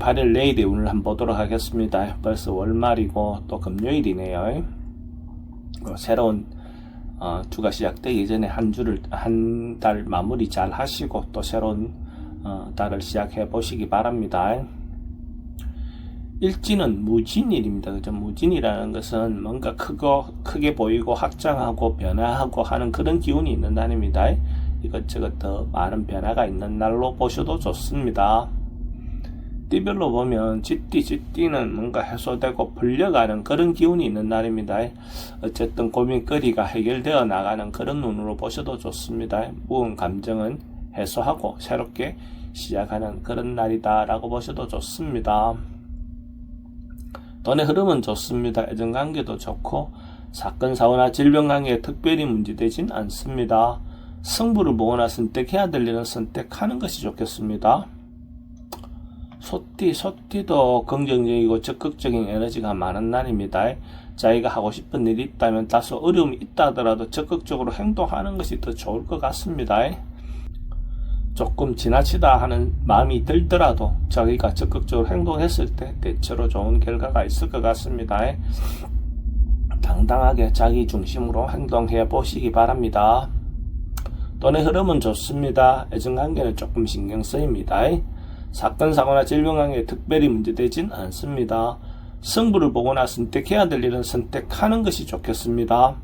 28일 내일의 운을 한번 보도록 하겠습니다. 벌써 월말이고 또 금요일이네요. 새로운 주가 시작되기 전에 한 달 마무리 잘 하시고 또 새로운 달을 시작해 보시기 바랍니다. 일진은 무진일입니다. 그죠? 무진이라는 것은 뭔가 크게 보이고 확장하고 변화하고 하는 그런 기운이 있는 날입니다. 이것저것 더 많은 변화가 있는 날로 보셔도 좋습니다. 띠별로 보면 쥐띠는 뭔가 해소되고 풀려가는 그런 기운이 있는 날입니다. 어쨌든 고민거리가 해결되어 나가는 그런 눈으로 보셔도 좋습니다. 무거운 감정은 해소하고 새롭게 시작하는 그런 날이다 라고 보셔도 좋습니다. 돈의 흐름은 좋습니다. 애정관계도 좋고 사건 사고나 질병 관계에 특별히 문제되진 않습니다. 승부를 보거나 선택해야 될 일은 선택하는 것이 좋겠습니다. 소띠도 긍정적이고 적극적인 에너지가 많은 날입니다. 자기가 하고 싶은 일이 있다면 다소 어려움이 있다 하더라도 적극적으로 행동하는 것이 더 좋을 것 같습니다. 조금 지나치다 하는 마음이 들더라도 자기가 적극적으로 행동했을 때 대체로 좋은 결과가 있을 것 같습니다. 당당하게 자기 중심으로 행동해 보시기 바랍니다. 돈의 흐름은 좋습니다. 애정관계는 조금 신경 쓰입니다. 사건 사고나 질병 관계에 특별히 문제되진 않습니다. 승부를 보거나 선택해야 될 일은 선택하는 것이 좋겠습니다.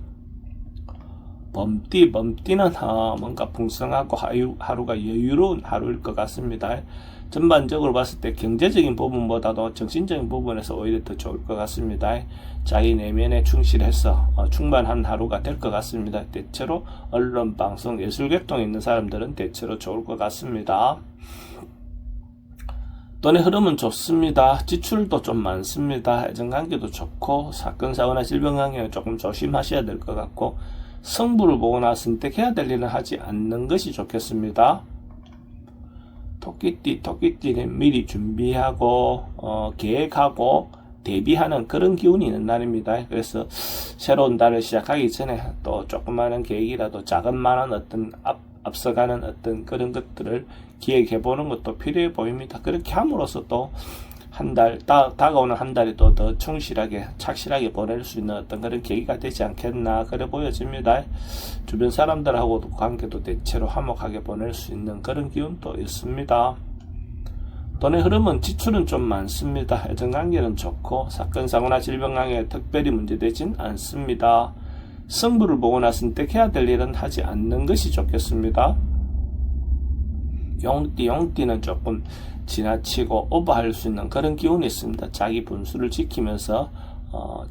범띠는 뭔가 풍성하고 하루가 여유로운 하루일 것 같습니다. 전반적으로 봤을 때 경제적인 부분보다도 정신적인 부분에서 오히려 더 좋을 것 같습니다. 자기 내면에 충실해서 충만한 하루가 될 것 같습니다. 대체로 언론, 방송, 예술계통에 있는 사람들은 대체로 좋을 것 같습니다. 돈의 흐름은 좋습니다. 지출도 좀 많습니다. 애정관계도 좋고 사건 사고나 질병 관계는 조금 조심하셔야 될 것 같고 승부를 보거나 선택해야 될 일은 하지 않는 것이 좋겠습니다. 토끼띠는 미리 준비하고 계획하고 대비하는 그런 기운이 있는 날입니다. 그래서 새로운 달을 시작하기 전에 또 조그마한 계획이라도 작은만한 어떤 앞서가는 어떤 그런 것들을 기획해 보는 것도 필요해 보입니다. 그렇게 함으로써 또 다가오는 한 달이 또 더 충실하게 착실하게 보낼 수 있는 어떤 그런 계기가 되지 않겠나 그래 보여집니다. 주변 사람들하고도 관계도 대체로 화목하게 보낼 수 있는 그런 기운도 있습니다. 돈의 흐름은 지출은 좀 많습니다. 애정관계는 좋고 사건 사고나 질병 관계에 특별히 문제되진 않습니다. 승부를 보거나 선택해야 될 일은 하지 않는 것이 좋겠습니다. 용띠는 조금 지나치고 오버할 수 있는 그런 기운이 있습니다. 자기 분수를 지키면서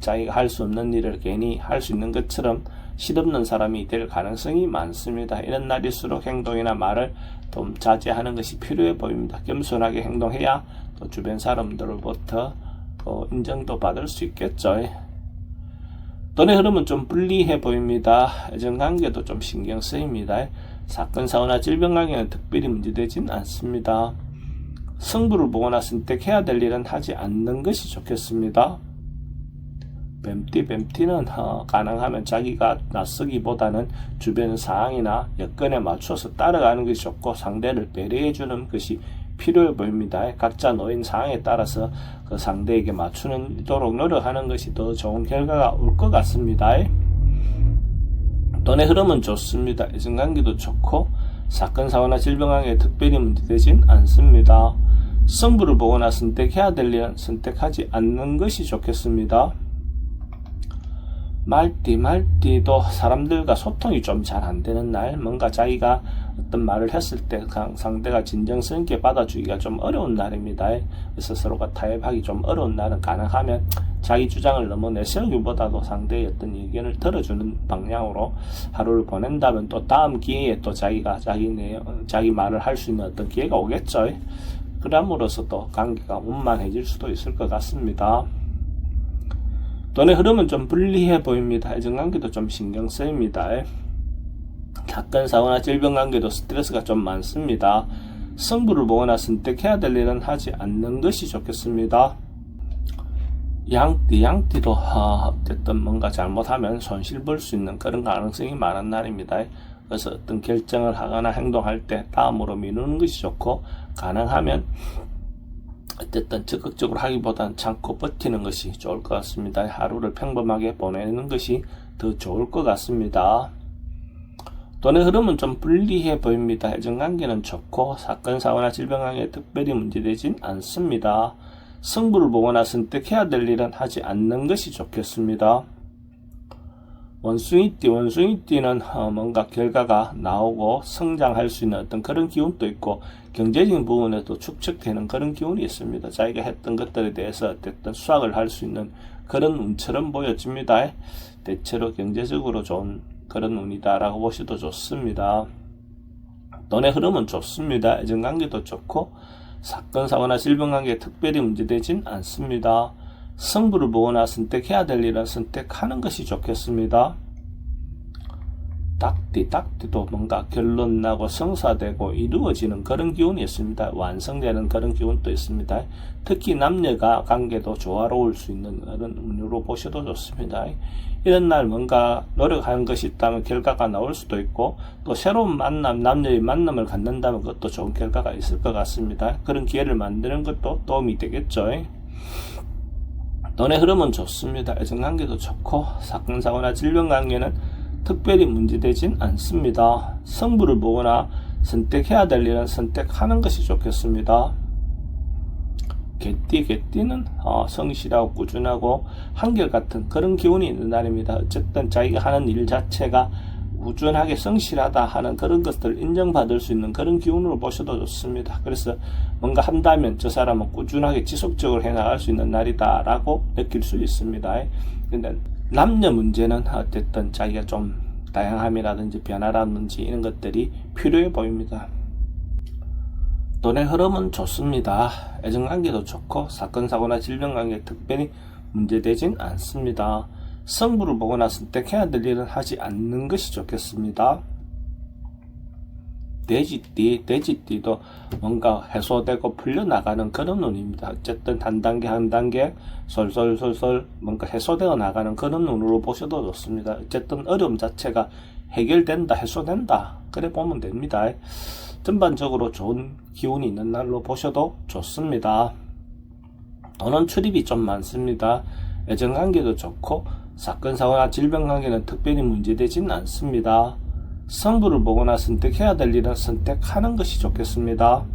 자기가 할 수 없는 일을 괜히 할 수 있는 것처럼 실없는 사람이 될 가능성이 많습니다. 이런 날일수록 행동이나 말을 좀 자제하는 것이 필요해 보입니다. 겸손하게 행동해야 또 주변 사람들로부터 또 인정도 받을 수 있겠죠. 돈의 흐름은 좀 불리해 보입니다. 애정관계도 좀 신경 쓰입니다. 사건 사고나 질병 관계는 특별히 문제되진 않습니다. 승부를 보거나 선택해야 될 일은 하지 않는 것이 좋겠습니다. 뱀띠는 가능하면 자기가 나서기보다는 주변 상황이나 여건에 맞춰서 따라가는 것이 좋고 상대를 배려해 주는 것이 필요해 보입니다. 각자 놓인 상황에 따라서 그 상대에게 맞추도록 노력하는 것이 더 좋은 결과가 올 것 같습니다. 돈의 흐름은 좋습니다. 애정관계도 좋고 사건 사고나 질병 관계에 특별히 문제되진 않습니다. 승부를 보거나 선택해야 될 일은 선택하지 않는 것이 좋겠습니다. 말띠도 사람들과 소통이 좀 잘 안되는 날, 뭔가 자기가 어떤 말을 했을 때 상대가 진정성 있게 받아주기가 좀 어려운 날입니다. 그래서 서로가 타협하기 좀 어려운 날은 가능하면 자기 주장을 너무 내세우기보다도 상대의 어떤 의견을 들어주는 방향으로 하루를 보낸다면 또 다음 기회에 또 자기 말을 할 수 있는 어떤 기회가 오겠죠. 그럼으로써 또 관계가 원만해질 수도 있을 것 같습니다. 돈의 흐름은 좀 불리해 보입니다. 애정관계도 좀 신경 쓰입니다. 사건 사고나 질병 관계도 스트레스가 좀 많습니다. 승부를 보거나 선택해야 될 일은 하지 않는 것이 좋겠습니다. 양띠도 어쨌든 뭔가 잘못하면 손실 볼 수 있는 그런 가능성이 많은 날입니다. 그래서 어떤 결정을 하거나 행동할 때 다음으로 미루는 것이 좋고 가능하면 어쨌든 적극적으로 하기보다는 참고 버티는 것이 좋을 것 같습니다. 하루를 평범하게 보내는 것이 더 좋을 것 같습니다. 돈의 흐름은 좀 불리해 보입니다. 애정관계는 좋고 사건, 사고나 질병관계에 특별히 문제되진 않습니다. 승부를 보거나 선택해야 될 일은 하지 않는 것이 좋겠습니다. 원숭이띠는 뭔가 결과가 나오고 성장할 수 있는 어떤 그런 기운도 있고 경제적인 부분에도 축적되는 그런 기운이 있습니다. 자기가 했던 것들에 대해서 어쨌든 수확을 할 수 있는 그런 운처럼 보여집니다. 대체로 경제적으로 좋은 그런 운이다라고 보셔도 좋습니다. 돈의 흐름은 좋습니다. 애정관계도 좋고 사건, 사고나 질병관계에 특별히 문제되진 않습니다. 승부를 보거나 선택해야 될 일은 선택하는 것이 좋겠습니다. 딱지도 뭔가 결론 나고 성사되고 이루어지는 그런 기운이 있습니다. 완성되는 그런 기운도 있습니다. 특히 남녀가 관계도 조화로울 수 있는 그런 운으로 보셔도 좋습니다. 이런 날 뭔가 노력하는 것이 있다면 결과가 나올 수도 있고 또 새로운 남녀의 만남을 갖는다면 그것도 좋은 결과가 있을 것 같습니다. 그런 기회를 만드는 것도 도움이 되겠죠. 돈의 흐름은 좋습니다. 애정관계도 좋고 사건, 사고나 질병관계는 특별히 문제되진 않습니다. 승부를 보거나 선택해야 될 일은 선택하는 것이 좋겠습니다. 개띠는 성실하고 꾸준하고 한결같은 그런 기운이 있는 날입니다. 어쨌든 자기가 하는 일 자체가 꾸준하게 성실하다 하는 그런 것들을 인정받을 수 있는 그런 기운으로 보셔도 좋습니다. 그래서 뭔가 한다면 저 사람은 꾸준하게 지속적으로 해나갈 수 있는 날이다 라고 느낄 수 있습니다. 근데 남녀 문제는 어쨌든 자기가 좀 다양함이라든지 변화라든지 이런 것들이 필요해 보입니다. 돈의 흐름은 좋습니다. 애정관계도 좋고 사건, 사고나 질병관계에 특별히 문제되진 않습니다. 승부를 보거나 선택해야 될 일은 하지 않는 것이 좋겠습니다. 돼지띠도 뭔가 해소되고 풀려나가는 그런 운입니다. 어쨌든 한 단계 한 단계 솔솔 뭔가 해소되어 나가는 그런 운으로 보셔도 좋습니다. 어쨌든 어려움 자체가 해결된다, 해소된다 그래 보면 됩니다. 전반적으로 좋은 기운이 있는 날로 보셔도 좋습니다. 돈은 출입이 좀 많습니다. 애정관계도 좋고 사건, 사고나 질병관계는 특별히 문제되진 않습니다. 승부를 보거나 선택해야 될 일은 선택하는 것이 좋겠습니다.